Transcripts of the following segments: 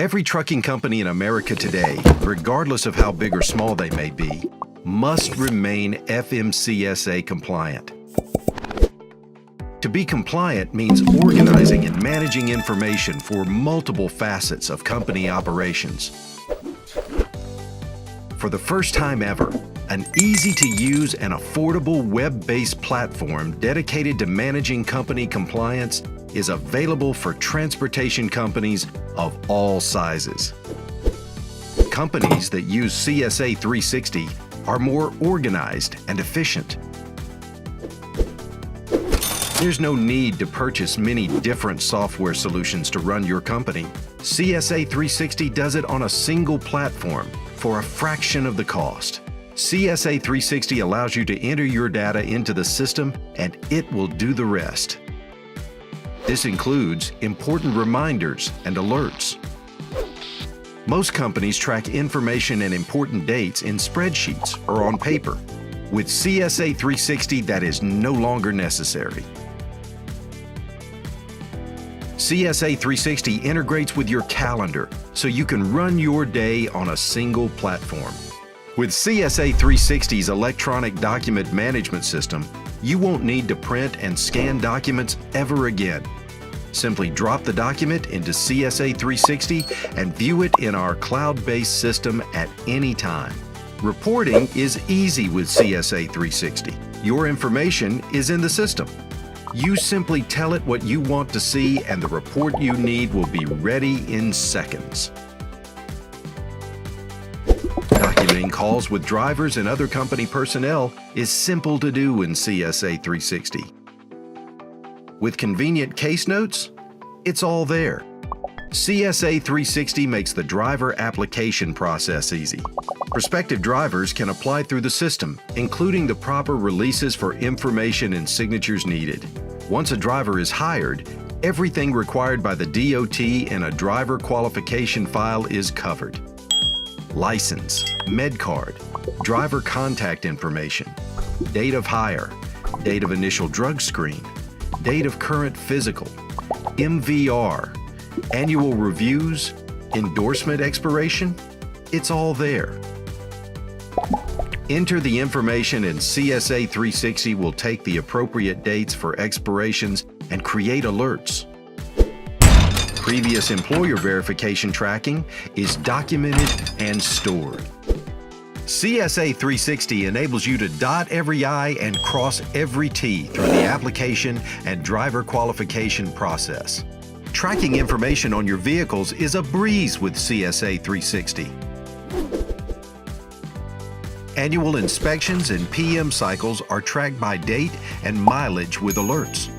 Every trucking company in America today, regardless of how big or small they may be, must remain FMCSA compliant. To be compliant means organizing and managing information for multiple facets of company operations. For the first time ever, an easy-to-use and affordable web-based platform dedicated to managing company compliance is available for transportation companies of all sizes. Companies that use CSA360 are more organized and efficient. There's no need to purchase many different software solutions to run your company. CSA360 does it on a single platform for a fraction of the cost. CSA360 allows you to enter your data into the system and it will do the rest. This includes important reminders and alerts. Most companies track information and important dates in spreadsheets or on paper. With CSA360, that is no longer necessary. CSA360 integrates with your calendar so you can run your day on a single platform. With CSA360's electronic document management system, you won't need to print and scan documents ever again. Simply drop the document into CSA360 and view it in our cloud-based system at any time. Reporting is easy with CSA360. Your information is in the system. You simply tell it what you want to see and the report you need will be ready in seconds. Documenting calls with drivers and other company personnel is simple to do in CSA360. With convenient case notes, it's all there. CSA360 makes the driver application process easy. Prospective drivers can apply through the system, including the proper releases for information and signatures needed. Once a driver is hired, everything required by the DOT in a driver qualification file is covered. License, med card, driver contact information, date of hire, date of initial drug screen, date of current physical, MVR, annual reviews, endorsement expiration, it's all there. Enter the information and CSA360 will take the appropriate dates for expirations and create alerts. Previous employer verification tracking is documented and stored. CSA360 enables you to dot every I and cross every T through the application and driver qualification process. Tracking information on your vehicles is a breeze with CSA360. Annual inspections and PM cycles are tracked by date and mileage with alerts.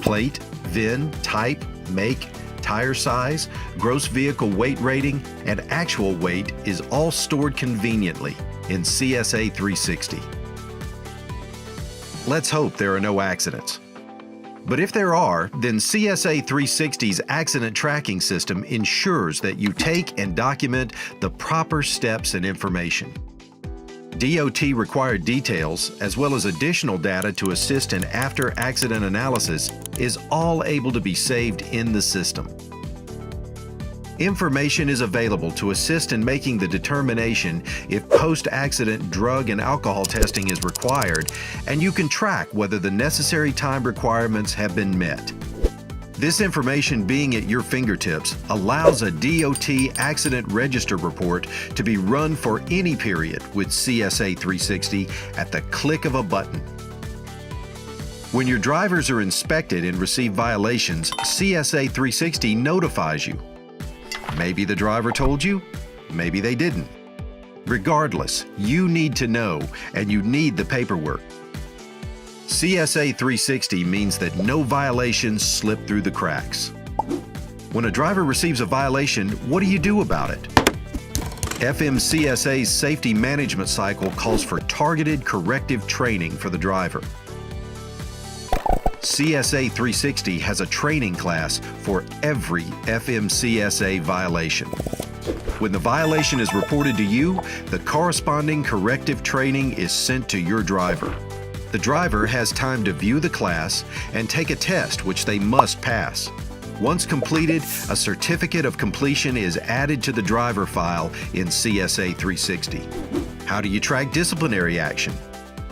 Plate, VIN, type, make, tire size, gross vehicle weight rating, and actual weight is all stored conveniently in CSA360. Let's hope there are no accidents. But if there are, then CSA360's accident tracking system ensures that you take and document the proper steps and information. DOT required details, as well as additional data to assist in after-accident analysis, is all able to be saved in the system. Information is available to assist in making the determination if post-accident drug and alcohol testing is required, and you can track whether the necessary time requirements have been met. This information being at your fingertips allows a DOT accident register report to be run for any period with CSA360 at the click of a button. When your drivers are inspected and receive violations, CSA360 notifies you. Maybe the driver told you, maybe they didn't. Regardless, you need to know, and you need the paperwork. CSA360 means that no violations slip through the cracks. When a driver receives a violation, what do you do about it? FMCSA's safety management cycle calls for targeted corrective training for the driver. CSA360 has a training class for every FMCSA violation. When the violation is reported to you, the corresponding corrective training is sent to your driver. The driver has time to view the class and take a test which they must pass. Once completed, a certificate of completion is added to the driver file in CSA360. How do you track disciplinary action?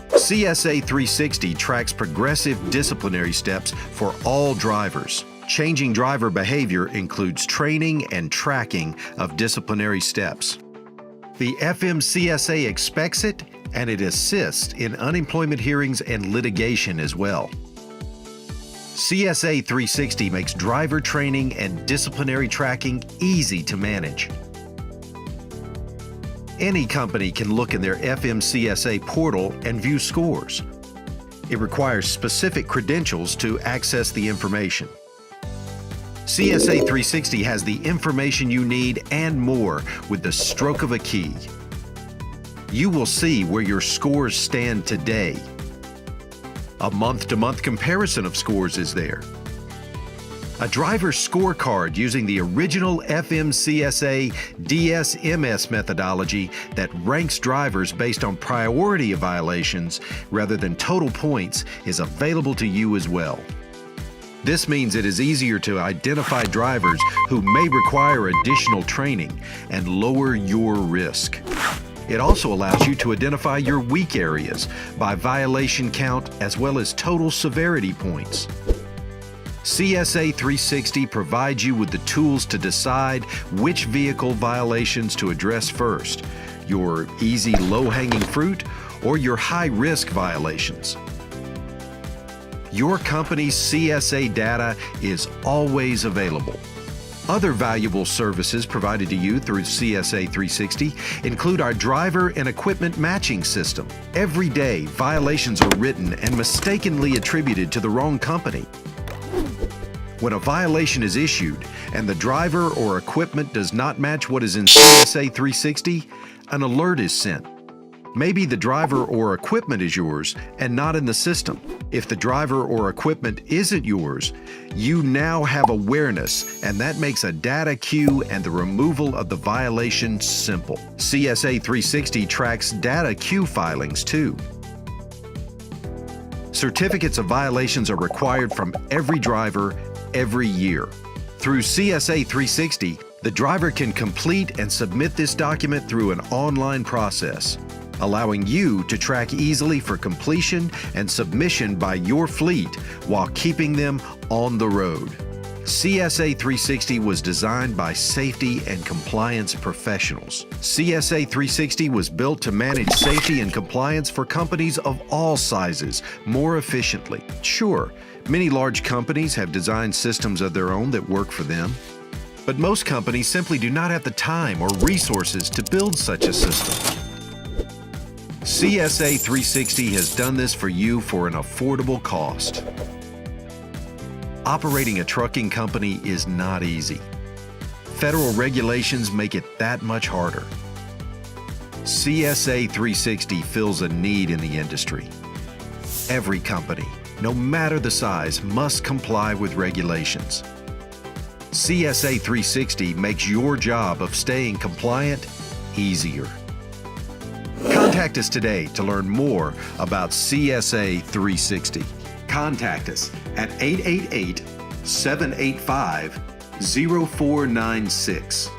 CSA360 tracks progressive disciplinary steps for all drivers. Changing driver behavior includes training and tracking of disciplinary steps. The FMCSA expects it, and it assists in unemployment hearings and litigation as well. CSA 360 makes driver training and disciplinary tracking easy to manage. Any company can look in their FMCSA portal and view scores. It requires specific credentials to access the information. CSA 360 has the information you need and more with the stroke of a key. You will see where your scores stand today. A month-to-month comparison of scores is there. A driver's scorecard using the original FMCSA DSMS methodology that ranks drivers based on priority of violations rather than total points is available to you as well. This means it is easier to identify drivers who may require additional training and lower your risk. It also allows you to identify your weak areas by violation count as well as total severity points. CSA 360 provides you with the tools to decide which vehicle violations to address first, your easy low-hanging fruit or your high-risk violations. Your company's CSA data is always available. Other valuable services provided to you through CSA 360 include our driver and equipment matching system. Every day, violations are written and mistakenly attributed to the wrong company. When a violation is issued and the driver or equipment does not match what is in CSA 360, an alert is sent. Maybe the driver or equipment is yours and not in the system. If the driver or equipment isn't yours, you now have awareness, and that makes a data queue and the removal of the violation simple. CSA 360 tracks data queue filings too. Certificates of violations are required from every driver every year. Through CSA 360, the driver can complete and submit this document through an online process, allowing you to track easily for completion and submission by your fleet while keeping them on the road. CSA 360 was designed by safety and compliance professionals. CSA 360 was built to manage safety and compliance for companies of all sizes more efficiently. Sure, many large companies have designed systems of their own that work for them, but most companies simply do not have the time or resources to build such a system. CSA 360 has done this for you for an affordable cost. Operating a trucking company is not easy. Federal regulations make it that much harder. CSA 360 fills a need in the industry. Every company, no matter the size, must comply with regulations. CSA 360 makes your job of staying compliant easier. Contact us today to learn more about CSA 360. Contact us at 888-785-0496.